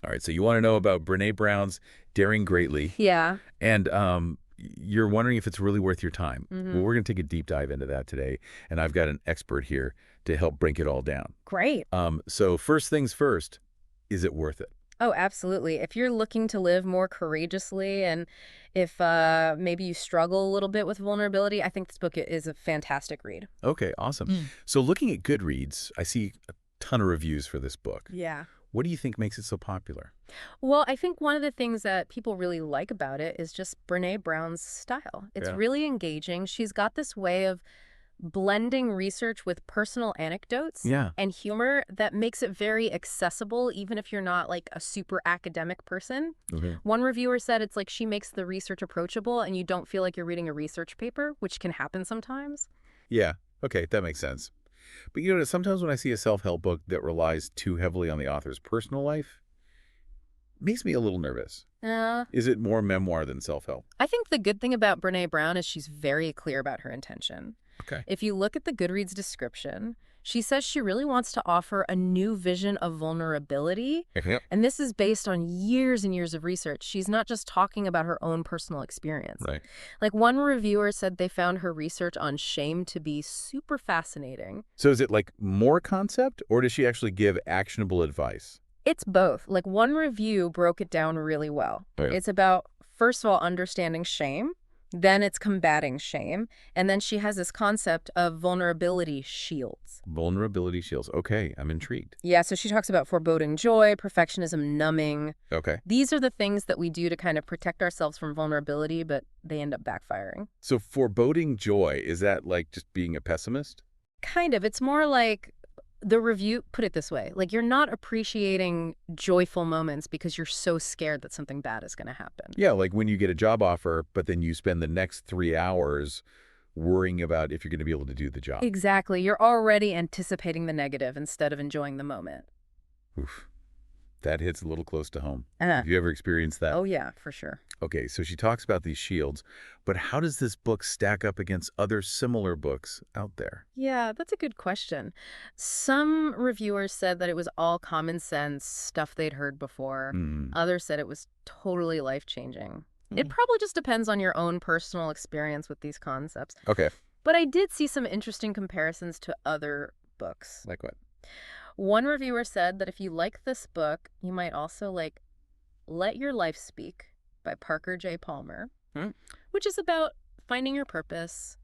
All right, so you want to know about Brené Brown's Daring Greatly, Yeah. and you're wondering if it's really worth your time. Well, Hmm. we're going to take a deep dive into that today, and I've got an expert here to help break it all down. Great. So first things first, is it worth it? Oh, absolutely. If you're looking to live more courageously and if maybe you struggle a little bit with vulnerability, I think this book is a fantastic read. Okay, awesome. Mm. So looking at Goodreads, I see a ton of reviews for this book. Yeah. What do you think makes it so popular? Well, I think one of the things that people really like about it is just Brene Brown's style. It's Yeah. really engaging. She's got this way of blending research with personal anecdotes Yeah. and humor that makes it very accessible, even if you're not like a super academic person. Okay. One reviewer said it's like she makes the research approachable and you don't feel like you're reading a research paper, which can happen sometimes. Yeah. Okay, that makes sense. But you know, sometimes when I see a self-help book that relies too heavily on the author's personal life, it makes me a little nervous. Uh, Is it more memoir than self-help? I think the good thing about Brene Brown is she's very clear about her intention. Okay. If you look at the Goodreads description, she says she really wants to offer a new vision of vulnerability. Yep. And this is based on years and years of research. She's not just talking about her own personal experience. Right. Like one reviewer said they found her research on shame to be super fascinating. So is it like more concept, or does she actually give actionable advice? It's both. Like one review broke it down really well. Right. It's about, first of all, understanding shame. Then it's combating shame. And then she has this concept of vulnerability shields. Vulnerability shields. Okay, I'm intrigued. Yeah, so she talks about foreboding joy, perfectionism, numbing. Okay. These are the things that we do to kind of protect ourselves from vulnerability, but they end up backfiring. So foreboding joy, is that like just being a pessimist? Kind of. It's more like the review put it this way, like you're not appreciating joyful moments because you're so scared that something bad is going to happen. Yeah, like when you get a job offer, but then you spend the next 3 hours worrying about if you're going to be able to do the job. Exactly. You're already anticipating the negative instead of enjoying the moment. Oof. That hits a little close to home. Uh, Have you ever experienced that? oh, yeah, for sure. Okay, so she talks about these shields, but how does this book stack up against other similar books out there? Yeah, that's a good question. Some reviewers said that it was all common sense, stuff they'd heard before. Hmm. Others said it was totally life-changing. It Hmm. probably just depends on your own personal experience with these concepts. Okay, But I did see some interesting comparisons to other books. like what? One reviewer said that if you like this book, you might also like Let Your Life Speak by Parker J. Palmer, Hmm. which is about finding your purpose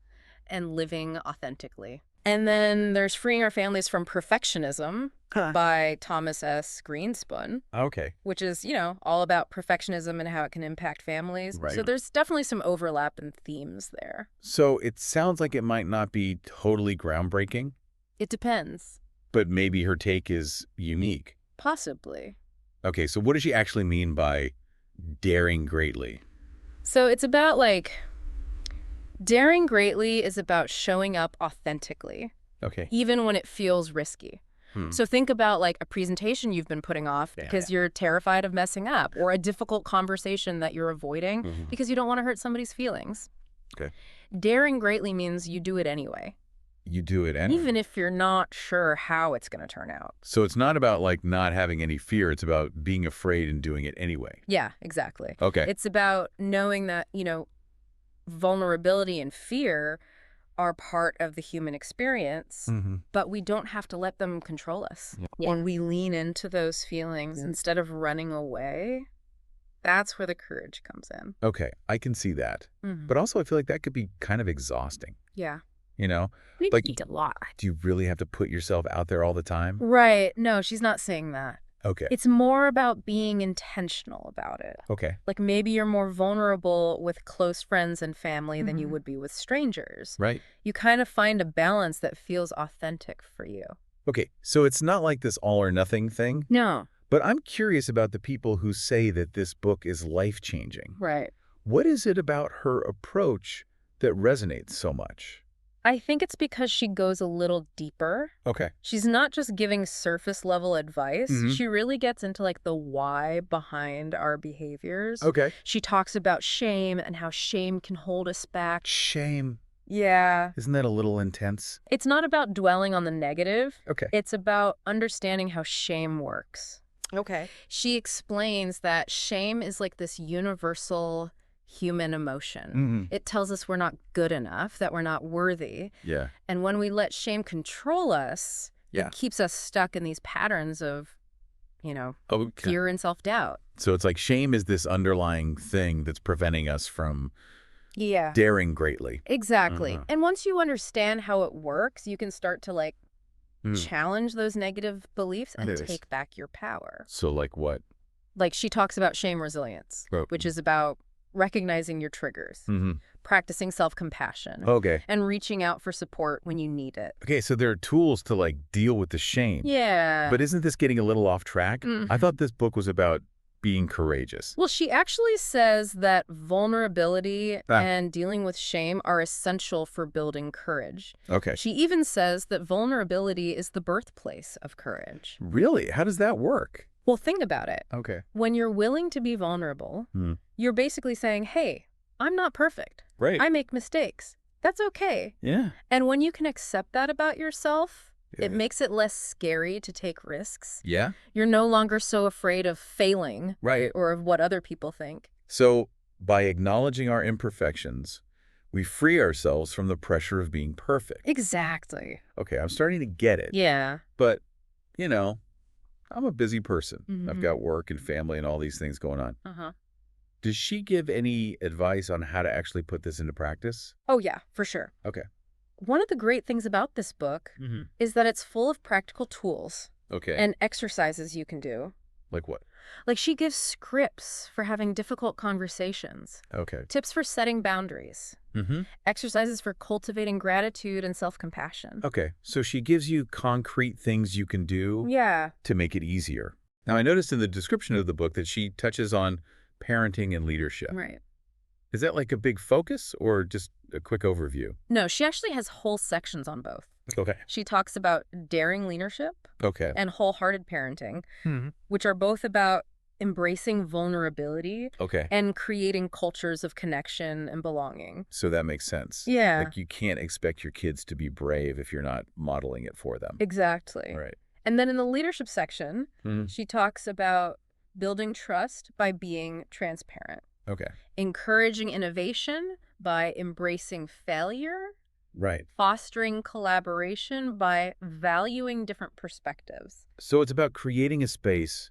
and living authentically. And then there's Freeing Our Families from Perfectionism by Thomas S. Greenspun, Okay. which is, all about perfectionism and how it can impact families. Right. So there's definitely some overlap in themes there. So it sounds like it might not be totally groundbreaking, It depends. but maybe her take is unique. Possibly. Okay, so what does she actually mean by daring greatly? So it's about daring greatly is about showing up authentically, Okay. even when it feels risky. Hmm. So think about a presentation you've been putting off Yeah. because you're terrified of messing up, or a difficult conversation that you're avoiding Mhm. because you don't want to hurt somebody's feelings. Okay. Daring greatly means you do it anyway, You do it anyway. even if you're not sure how it's going to turn out. So it's not about like not having any fear. It's about being afraid and doing it anyway. Yeah, exactly. Okay. It's about knowing that, vulnerability and fear are part of the human experience, Mm-hmm. but we don't have to let them control us. When we lean into those feelings instead of running away, that's where the courage comes in. Okay, I can see that. Mhm. But also I feel like that could be kind of exhausting, Yeah. you know? We Like- need a lot. Do you really have to put yourself out there all the time? Right. No, she's not saying that. Okay. It's more about being intentional about it. Okay. Like maybe you're more vulnerable with close friends and family than you would be with strangers. Right. You kind of find a balance that feels authentic for you. Okay, so it's not like this all or nothing thing, No. but I'm curious about the people who say that this book is life-changing. Right. What is it about her approach that resonates so much? I think it's because she goes a little deeper. Okay. She's not just giving surface level advice. Mhm. She really gets into the why behind our behaviors. Okay. She talks about shame and how shame can hold us back. Shame. Yeah. Isn't that a little intense? It's not about dwelling on the negative. Okay. It's about understanding how shame works. Okay. She explains that shame is like this universal human emotion. It tells us we're not good enough, that we're not worthy. Yeah. And when we let shame control us, Yeah. it keeps us stuck in these patterns of, Okay. fear and self-doubt. So it's like shame is this underlying thing that's preventing us from Yeah. daring greatly. Exactly. And once you understand how it works, you can start to Mm. challenge those negative beliefs and Nice. take back your power. So like what? Like she talks about shame resilience, Oh. which is about recognizing your triggers, practicing self-compassion, Okay. and reaching out for support when you need it. Okay, so there are tools to like deal with the shame. Yeah. But isn't this getting a little off track? I thought this book was about being courageous. Well, she actually says that vulnerability and dealing with shame are essential for building courage. Okay. She even says that vulnerability is the birthplace of courage. Really? How does that work? Well, think about it. Okay. When you're willing to be vulnerable, you're basically saying, hey, I'm not perfect. Right. I make mistakes. That's okay. Yeah. And when you can accept that about yourself, Yeah. it makes it less scary to take risks. Yeah. You're no longer so afraid of failing Right. or of what other people think. So by acknowledging our imperfections, we free ourselves from the pressure of being perfect. Exactly. Okay, I'm starting to get it. Yeah. But, I'm a busy person. I've got work and family and all these things going on. Does she give any advice on how to actually put this into practice? Oh, yeah, for sure. Okay. One of the great things about this book is that it's full of practical tools Okay. and exercises you can do. Like what? Like she gives scripts for having difficult conversations, Okay. tips for setting boundaries, exercises for cultivating gratitude and self-compassion. Okay. So she gives you concrete things you can do Yeah. to make it easier. Now, I noticed in the description of the book that she touches on parenting and leadership. Right. Is that like a big focus or just a quick overview? No, she actually has whole sections on both. Okay. She talks about daring leadership Okay. and wholehearted parenting, which are both about embracing vulnerability Okay. and creating cultures of connection and belonging. So that makes sense. Yeah. Like you can't expect your kids to be brave if you're not modeling it for them. Exactly. Right. And then in the leadership section, she talks about building trust by being transparent, Okay. encouraging innovation by embracing failure, Right. fostering collaboration by valuing different perspectives. So it's about creating a space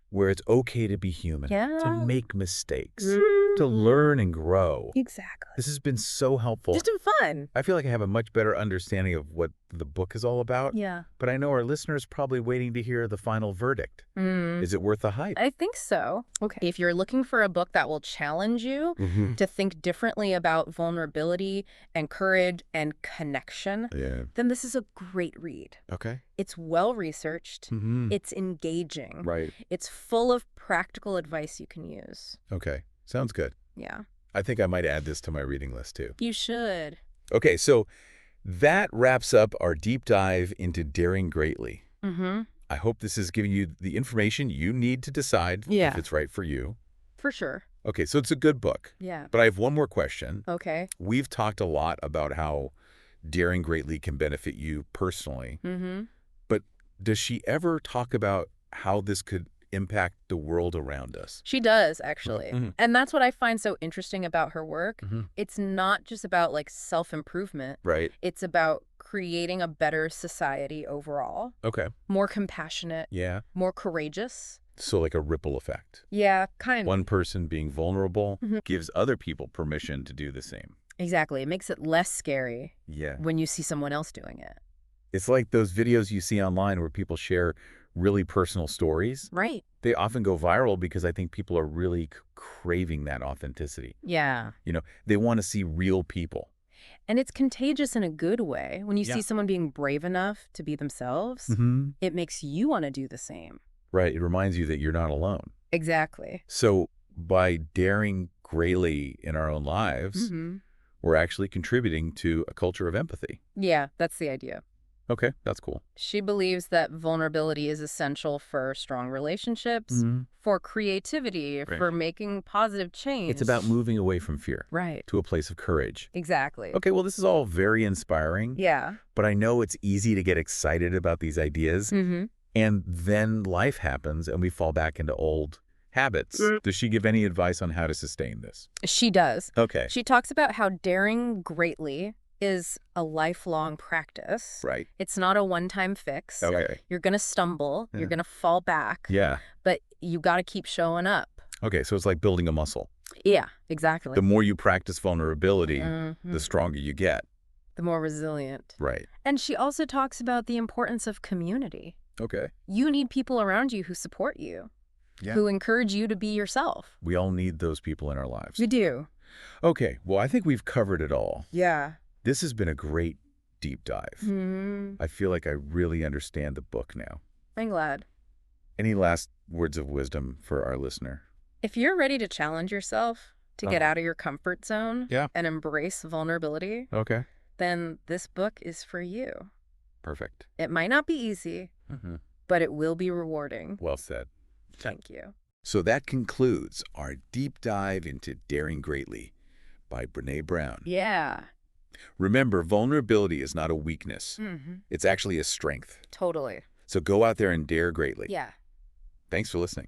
where it's okay to be human, Yeah. to make mistakes, to learn and grow. Exactly. This has been so helpful. Just fun. I feel like I have a much better understanding of what the book is all about. Yeah. But I know our listeners are probably waiting to hear the final verdict. Is it worth the hype? I think so. Okay. If you're looking for a book that will challenge you to think differently about vulnerability and courage and connection, Yeah. then this is a great read. Okay. It's well-researched. It's engaging. Right. It's full of practical advice you can use. Okay. Sounds good. Yeah. I think I might add this to my reading list too. You should. Okay, so that wraps up our deep dive into Daring Greatly. I hope this is giving you the information you need to decide if it's right for you. For sure. Okay, so it's a good book. Yeah. But I have one more question. Okay. We've talked a lot about how Daring Greatly can benefit you personally. But does she ever talk about how this could impact the world around us? She does, actually. And that's what I find so interesting about her work. It's not just about self-improvement. Right. It's about creating a better society overall. Okay. More compassionate. Yeah. More courageous. So like a ripple effect. Yeah, kind of. One person being vulnerable gives other people permission to do the same. Exactly. It makes it less scary Yeah. when you see someone else doing it. It's like those videos you see online where people share really personal stories. Right. They often go viral because I think people are really craving that authenticity. Yeah. They want to see real people. And it's contagious in a good way. When you see someone being brave enough to be themselves, it makes you want to do the same. Right. It reminds you that you're not alone. Exactly. So by daring greatly in our own lives, we're actually contributing to a culture of empathy. Yeah, that's the idea. Okay, that's cool. She believes that vulnerability is essential for strong relationships, for creativity, for making positive change. It's about moving away from fear. Right. To a place of courage. Exactly. Okay, well, this is all very inspiring. Yeah. But I know it's easy to get excited about these ideas. And then life happens and we fall back into old habits. Does she give any advice on how to sustain this? She does. Okay. She talks about how daring greatly is a lifelong practice. Right. It's not a one-time fix. Okay. You're going to stumble. Yeah. You're going to fall back. Yeah. But you got to keep showing up. Okay, so it's like building a muscle. Yeah, exactly. The more you practice vulnerability, the stronger you get. The more resilient. Right. And she also talks about the importance of community. Okay. You need people around you who support you, who encourage you to be yourself. We all need those people in our lives. We do. Okay, well, I think we've covered it all. Yeah. This has been a great deep dive. I feel like I really understand the book now. I'm glad. Any last words of wisdom for our listener? If you're ready to challenge yourself, to get out of your comfort zone and embrace vulnerability, Okay. then this book is for you. Perfect. It might not be easy, but it will be rewarding. Well said. Thank you. So that concludes our deep dive into Daring Greatly by Brené Brown. Yeah. Remember, vulnerability is not a weakness. It's actually a strength. Totally. So go out there and dare greatly. Yeah. Thanks for listening.